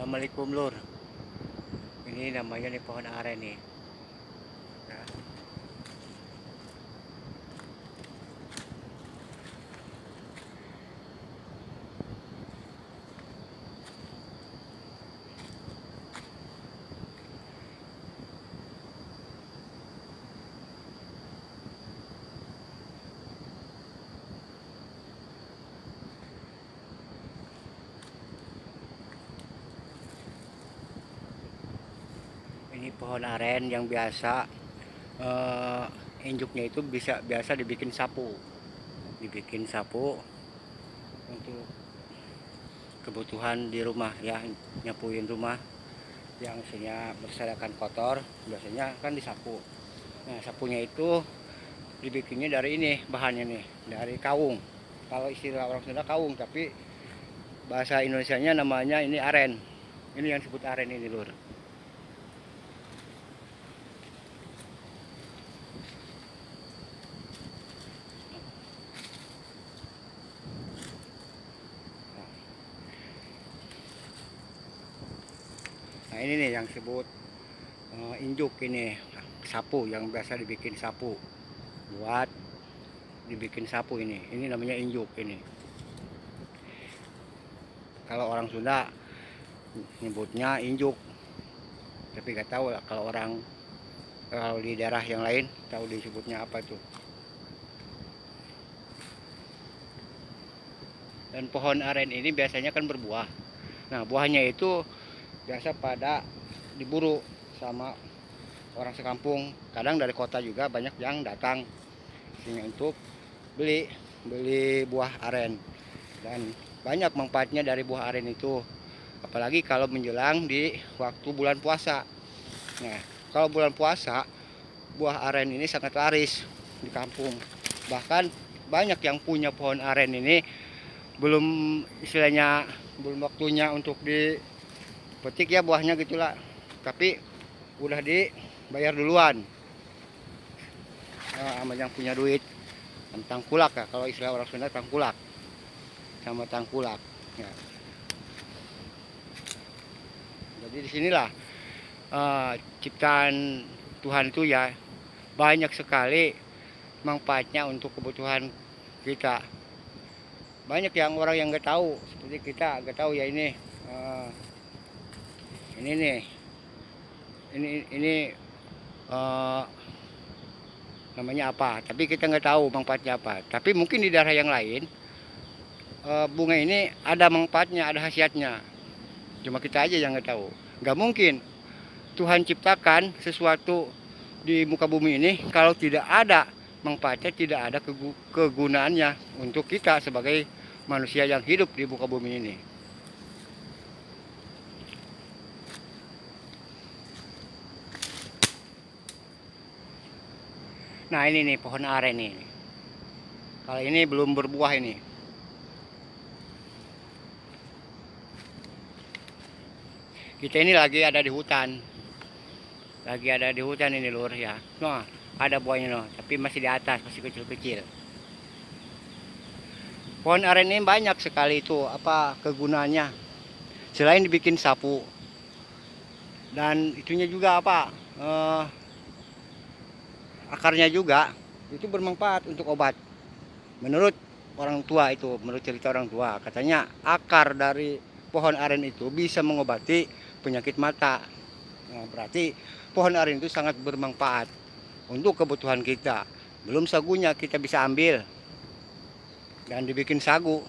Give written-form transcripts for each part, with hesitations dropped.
Assalamualaikum Lur. Ini namanya nih pohon aren nih. Ya. Ini pohon aren yang biasa injuknya itu biasa dibikin sapu. Dibikin sapu untuk kebutuhan di rumah ya, nyapuin rumah yang isinya berserakan kotor, biasanya kan disapu. Nah, sapunya itu dibikinnya dari ini bahannya nih, dari kawung. Kalau istilah orang Sunda kawung, tapi bahasa Indonesianya namanya ini aren. Ini yang disebut aren ini, Lur. Nah, ini nih yang disebut injuk, ini sapu yang biasa dibikin sapu, buat dibikin sapu. Ini namanya injuk. Ini kalau orang Sunda nyebutnya injuk, tapi gak tahu lah kalau di daerah yang lain tahu disebutnya apa tuh. Dan pohon aren ini biasanya kan berbuah. Nah, buahnya itu biasa pada diburu sama orang sekampung, kadang dari kota juga banyak yang datang sini untuk beli buah aren. Dan banyak manfaatnya dari buah aren itu, apalagi kalau menjelang di waktu bulan puasa. Nah, kalau bulan puasa buah aren ini sangat laris di kampung. Bahkan banyak yang punya pohon aren ini belum, istilahnya belum waktunya untuk dipetik ya buahnya gitulah, tapi udah dibayar duluan sama yang punya duit, tangkulak ya, kalau istilah orang Sunda tangkulak, sama tangkulak ya. Jadi disinilah ciptaan Tuhan itu ya, banyak sekali manfaatnya untuk kebutuhan kita. Banyak yang orang yang nggak tahu, seperti kita nggak tahu ya ini nih, ini namanya apa, tapi kita nggak tahu manfaatnya apa. Tapi mungkin di daerah yang lain bunga ini ada manfaatnya, ada khasiatnya, cuma kita aja yang nggak tahu. Nggak mungkin Tuhan ciptakan sesuatu di muka bumi ini kalau tidak ada manfaatnya, tidak ada kegunaannya untuk kita sebagai manusia yang hidup di muka bumi ini. Nah, ini nih pohon aren nih. Kalau ini belum berbuah ini. Kita ini lagi ada di hutan. Lagi ada di hutan ini, Lur ya. Nah, ada buahnya loh, tapi masih di atas, masih kecil-kecil. Pohon aren ini banyak sekali itu apa kegunaannya. Selain dibikin sapu, dan itunya juga apa? Akarnya juga itu bermanfaat untuk obat. Menurut orang tua itu, menurut cerita orang tua, katanya akar dari pohon aren itu bisa mengobati penyakit mata. Nah, berarti pohon aren itu sangat bermanfaat untuk kebutuhan kita. Belum sagunya kita bisa ambil dan dibikin sagu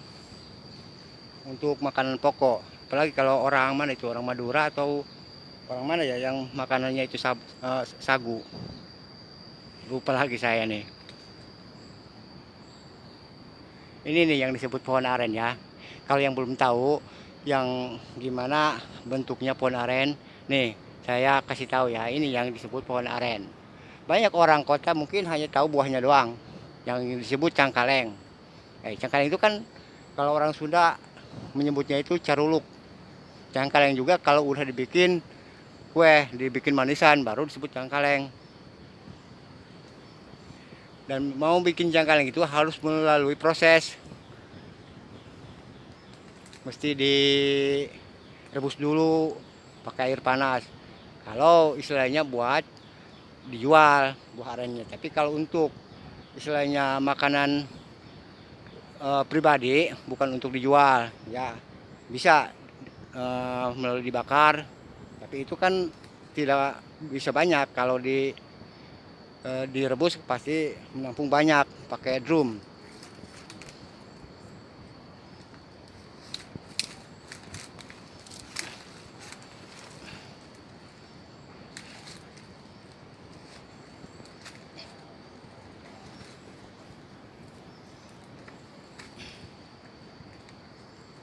untuk makanan pokok. Apalagi kalau orang mana itu, orang Madura atau orang mana ya yang makanannya itu sagu. Lupa lagi saya nih. Ini nih yang disebut pohon aren ya. Kalau yang belum tahu yang gimana bentuknya pohon aren, nih saya kasih tahu ya, ini yang disebut pohon aren. Banyak orang kota mungkin hanya tahu buahnya doang, yang disebut cangkaleng. Cangkaleng itu kan kalau orang Sunda menyebutnya itu caruluk. Cangkaleng juga kalau udah dibikin kue, dibikin manisan baru disebut cangkaleng. Dan mau bikin cangkaleng itu harus melalui proses, mesti rebus dulu pakai air panas. Kalau istilahnya buat dijual buah arennya. Tapi kalau untuk istilahnya makanan pribadi, bukan untuk dijual, ya bisa melalui dibakar. Tapi itu kan tidak bisa banyak. Kalau direbus pasti menampung banyak pakai drum.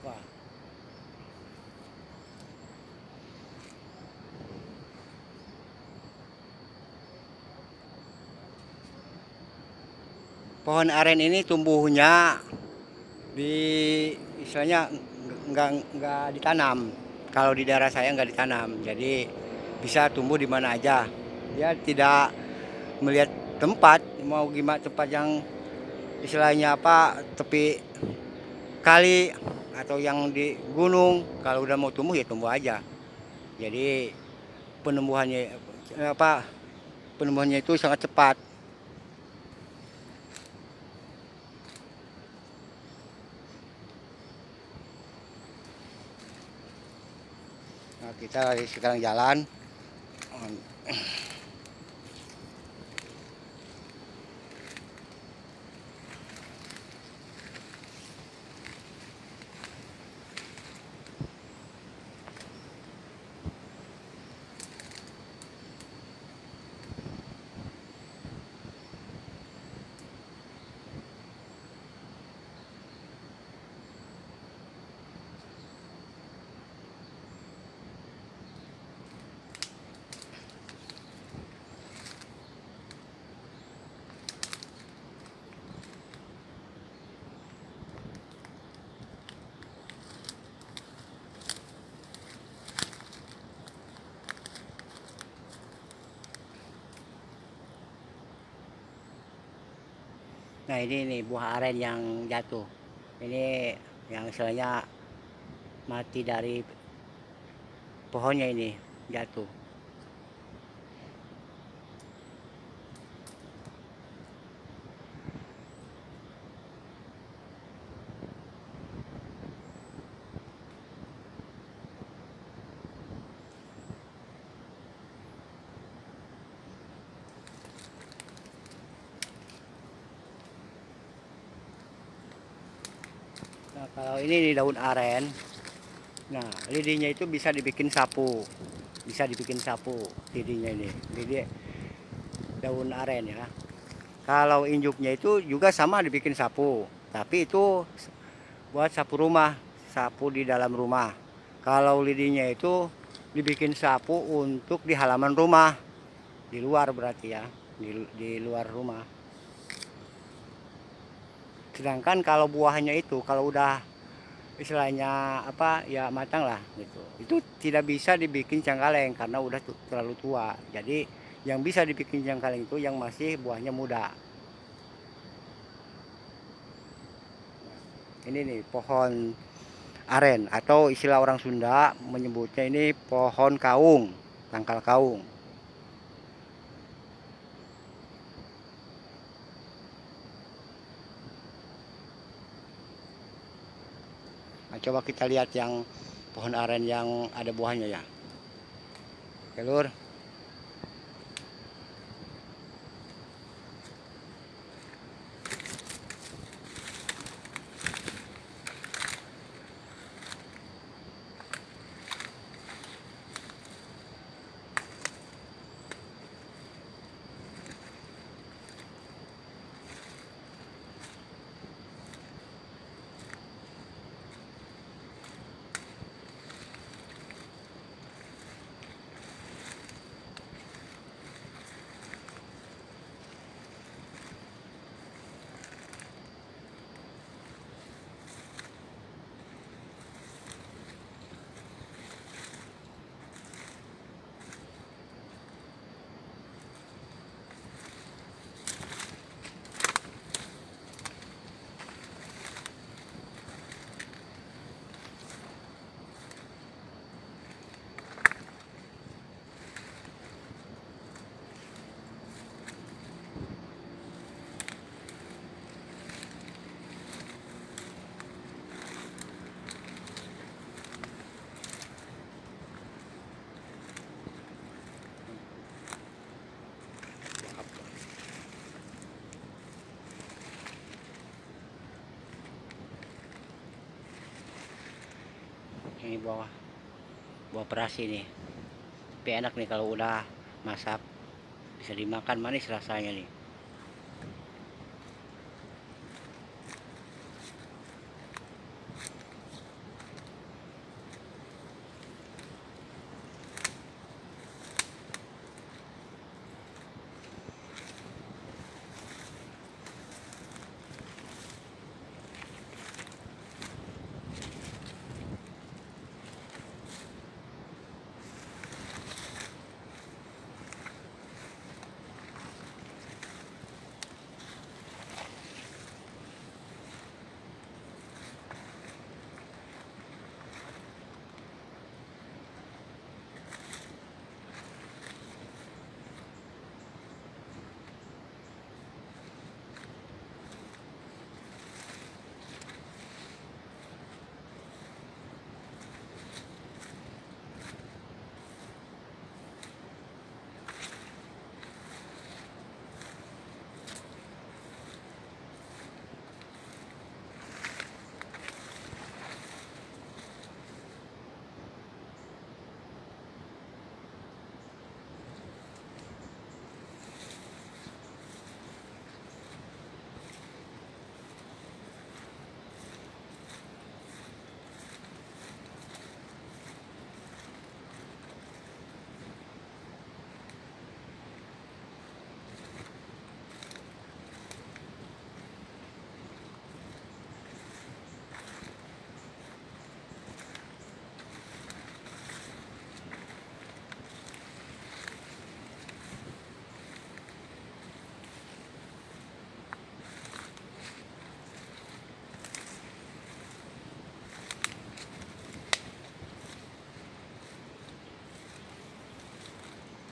Wah. Pohon aren ini tumbuhnya di istilahnya nggak ditanam. Kalau di daerah saya nggak ditanam, jadi bisa tumbuh di mana aja. Dia tidak melihat tempat, mau gimana tempat yang istilahnya apa tepi kali atau yang di gunung. Kalau udah mau tumbuh ya tumbuh aja. Jadi penumbuhannya apa penumbuhannya itu sangat cepat. Nah, kita sekarang jalan. Nah ini nih buah aren yang jatuh. Ini yang istilahnya mati dari pohonnya ini jatuh. Nah kalau ini di daun aren, nah lidinya itu bisa dibikin sapu, lidinya ini, lidi daun aren ya. Kalau induknya itu juga sama dibikin sapu, tapi itu buat sapu rumah, sapu di dalam rumah. Kalau lidinya itu dibikin sapu untuk di halaman rumah, di luar berarti ya, di luar rumah. Sedangkan kalau buahnya itu kalau udah istilahnya apa ya matang lah gitu, itu tidak bisa dibikin cengkaleng karena udah terlalu tua. Jadi yang bisa dibikin cengkaleng itu yang masih buahnya muda. Ini nih pohon aren atau istilah orang Sunda menyebutnya ini pohon kaung, tangkal kaung. Nah, coba kita lihat yang pohon aren yang ada buahnya ya. Oke, Lur. Ini buah buah peras ini. Tapi enak nih kalau udah masak, bisa dimakan, manis rasanya nih.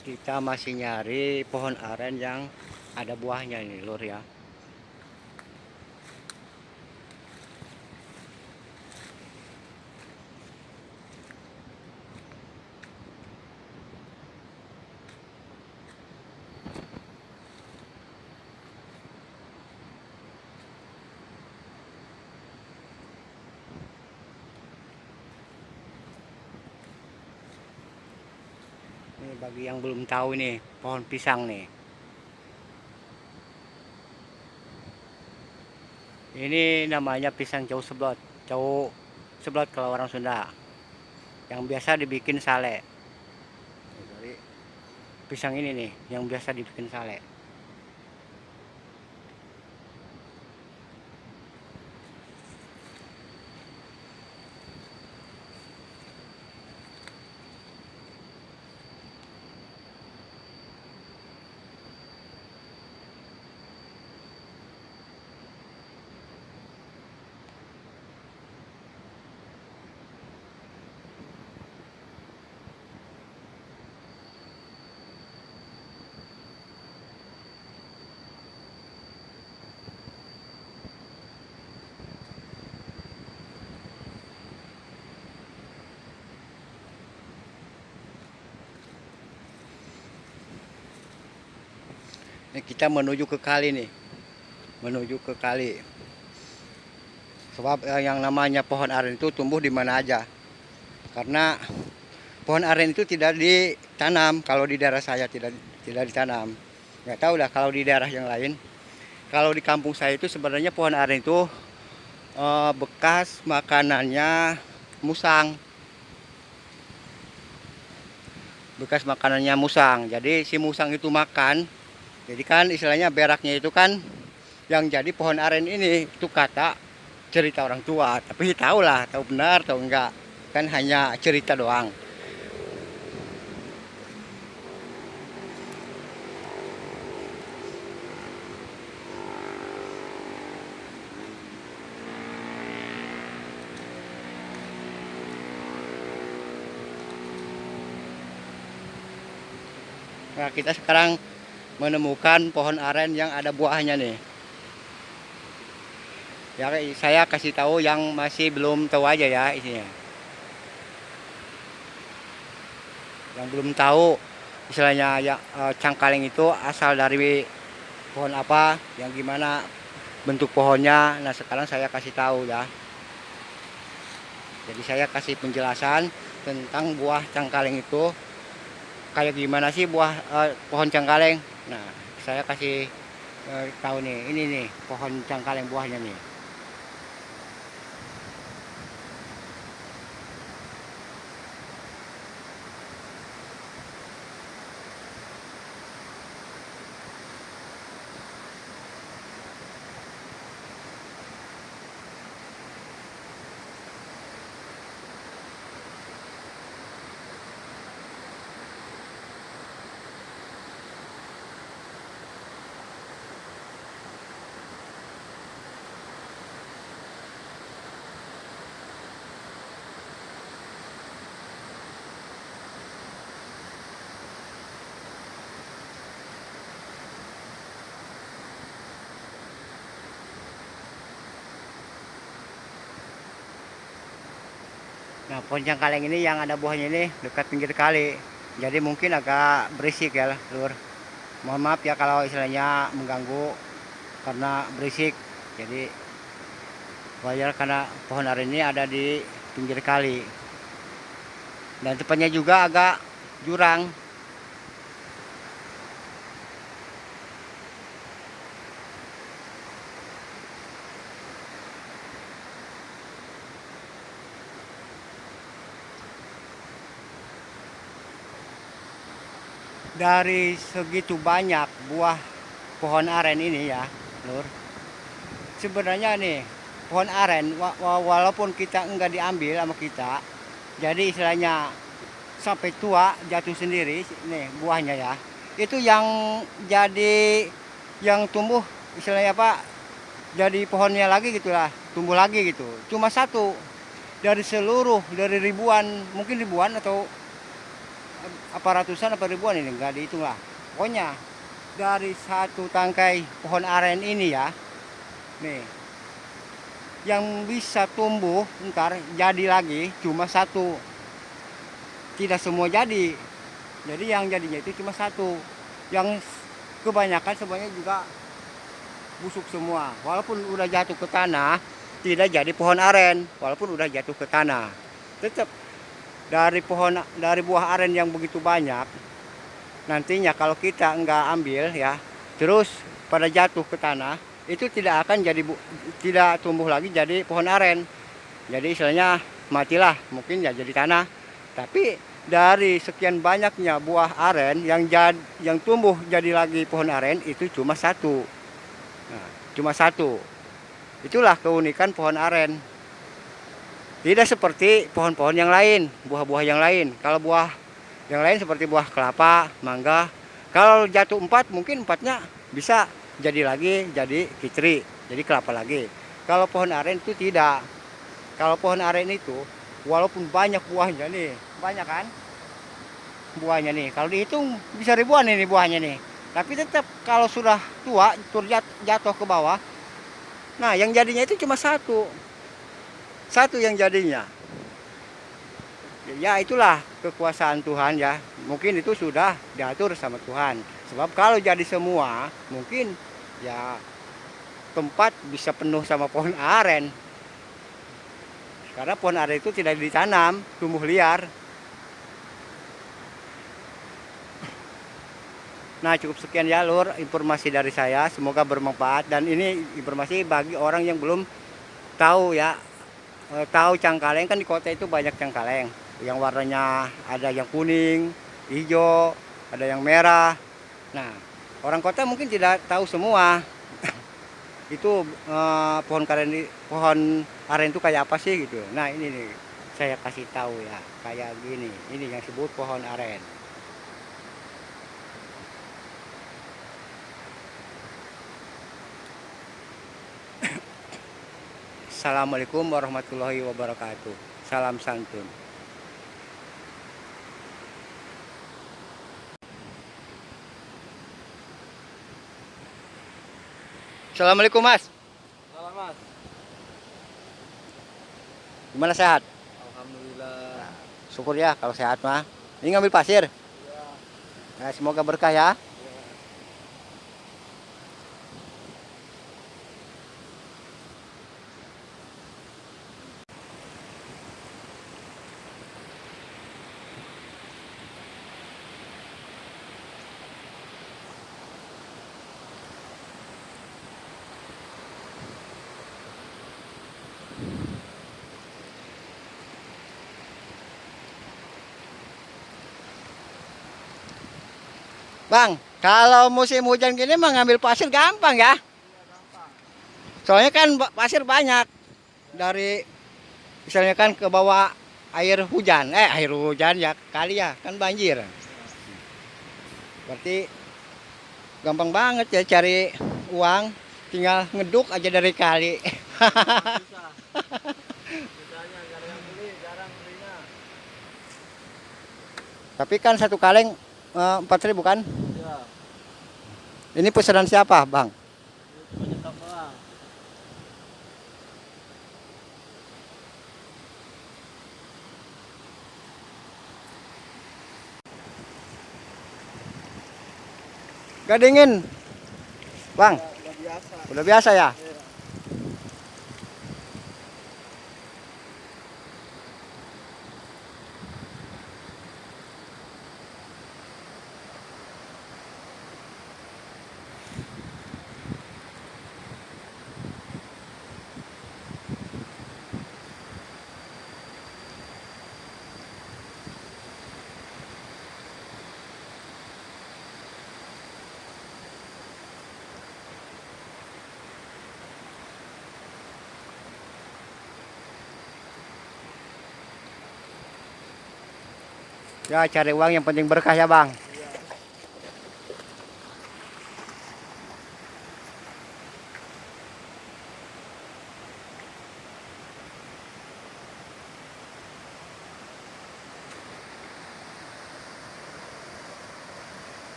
Kita masih nyari pohon aren yang ada buahnya ini, lur ya. Ini bagi yang belum tahu nih, pohon pisang nih. Ini namanya pisang jauh seblot. Jauh seblot kalau orang Sunda. Yang biasa dibikin sale. Jadi pisang ini nih yang biasa dibikin sale. Ini kita menuju ke kali nih, menuju ke kali. Sebab yang namanya pohon aren itu tumbuh di mana aja. Karena pohon aren itu tidak ditanam, kalau di daerah saya tidak ditanam. Nggak tahu lah kalau di daerah yang lain. Kalau di kampung saya itu sebenarnya pohon aren itu bekas makanannya musang. Bekas makanannya musang. Jadi si musang itu makan. Jadi kan istilahnya beraknya itu kan yang jadi pohon aren ini, itu kata cerita orang tua. Tapi tahu lah, tahu benar tahu enggak. Kan hanya cerita doang. Nah, kita sekarang menemukan pohon aren yang ada buahnya nih. Ya, saya kasih tahu yang masih belum tahu aja ya isinya. Yang belum tahu istilahnya ya, cangkaleng itu asal dari pohon apa, yang gimana bentuk pohonnya. Nah, sekarang saya kasih tahu ya. Jadi saya kasih penjelasan tentang buah cengkaleng itu kayak gimana sih buah pohon cengkaleng. Nah, saya kasih tahu nih, ini nih pohon cengkaleng buahnya nih. Nah, pohon cengkaleng ini yang ada buahnya ini dekat pinggir kali. Jadi mungkin agak berisik ya, Lur. Mohon maaf ya kalau istilahnya mengganggu karena berisik. Jadi wajar karena pohon aren ini ada di pinggir kali. Dan tempatnya juga agak jurang. Dari segitu banyak buah pohon aren ini ya, Lur. Sebenarnya nih, pohon aren walaupun kita enggak diambil sama kita, jadi istilahnya sampai tua jatuh sendiri nih buahnya ya. Itu yang jadi yang tumbuh istilahnya apa? Jadi pohonnya lagi gitulah, tumbuh lagi gitu. Cuma satu dari seluruh dari ribuan, mungkin ribuan atau apa ratusan apa ribuan ini enggak dihitung lah. Pokoknya dari satu tangkai pohon aren ini ya, nih yang bisa tumbuh ntar jadi lagi cuma satu, tidak semua jadi yang jadinya itu cuma satu, yang kebanyakan semuanya juga busuk semua walaupun udah jatuh ke tanah, tidak jadi pohon aren walaupun udah jatuh ke tanah. Tetap dari buah aren yang begitu banyak, nantinya kalau kita nggak ambil ya terus pada jatuh ke tanah, itu tidak akan tidak tumbuh lagi jadi pohon aren. Jadi istilahnya matilah, mungkin ya jadi tanah. Tapi dari sekian banyaknya buah aren yang tumbuh jadi lagi pohon aren itu cuma satu. Nah, cuma satu. Itulah keunikan pohon aren. Tidak seperti pohon-pohon yang lain, buah-buah yang lain. Kalau buah yang lain seperti buah kelapa, mangga, kalau jatuh empat mungkin empatnya bisa jadi lagi jadi fitri, jadi kelapa lagi. Kalau pohon aren itu tidak. Kalau pohon aren itu walaupun banyak buahnya nih, banyak kan buahnya nih. Kalau dihitung bisa ribuan ini buahnya nih. Tapi tetap kalau sudah tua, jatuh ke bawah, nah yang jadinya itu cuma satu. Satu yang jadinya. Ya itulah kekuasaan Tuhan ya. Mungkin itu sudah diatur sama Tuhan. Sebab kalau jadi semua, mungkin ya tempat bisa penuh sama pohon aren. Karena pohon aren itu tidak ditanam, tumbuh liar. Nah, cukup sekian ya Lur informasi dari saya. Semoga bermanfaat dan ini informasi bagi orang yang belum tahu ya. Tahu cengkaleng kan di kota itu banyak cengkaleng. Yang warnanya ada yang kuning, hijau, ada yang merah. Nah, orang kota mungkin tidak tahu semua. Itu pohon aren itu kayak apa sih gitu. Nah, ini nih saya kasih tahu ya, kayak gini. Ini yang disebut pohon aren. Assalamualaikum warahmatullahi wabarakatuh. Salam santun. Assalamualaikum Mas. Halo Mas. Gimana sehat? Alhamdulillah. Syukur ya kalau sehat mah. Ini ngambil pasir. Ya, Nah, semoga berkah ya. ya. Bang, kalau musim hujan gini mah ngambil pasir gampang ya. Soalnya kan pasir banyak dari misalnya kan ke bawah air hujan ya kali ya kan banjir. Berarti gampang banget ya cari uang, tinggal ngeduk aja dari kali. Susah. Susahnya nggak ada yang beli, jarang belinya. Tapi kan satu kaleng 4.000 kan? Ya, Ini pesanan siapa, Bang? ini cuma nyetok doang. Gak dingin, Bang. Udah biasa. Udah biasa ya. Iya. Ya cari uang yang penting berkah ya, Bang.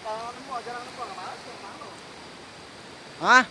Kalau nemu jarang nemu nggak masuk, malu. Hah?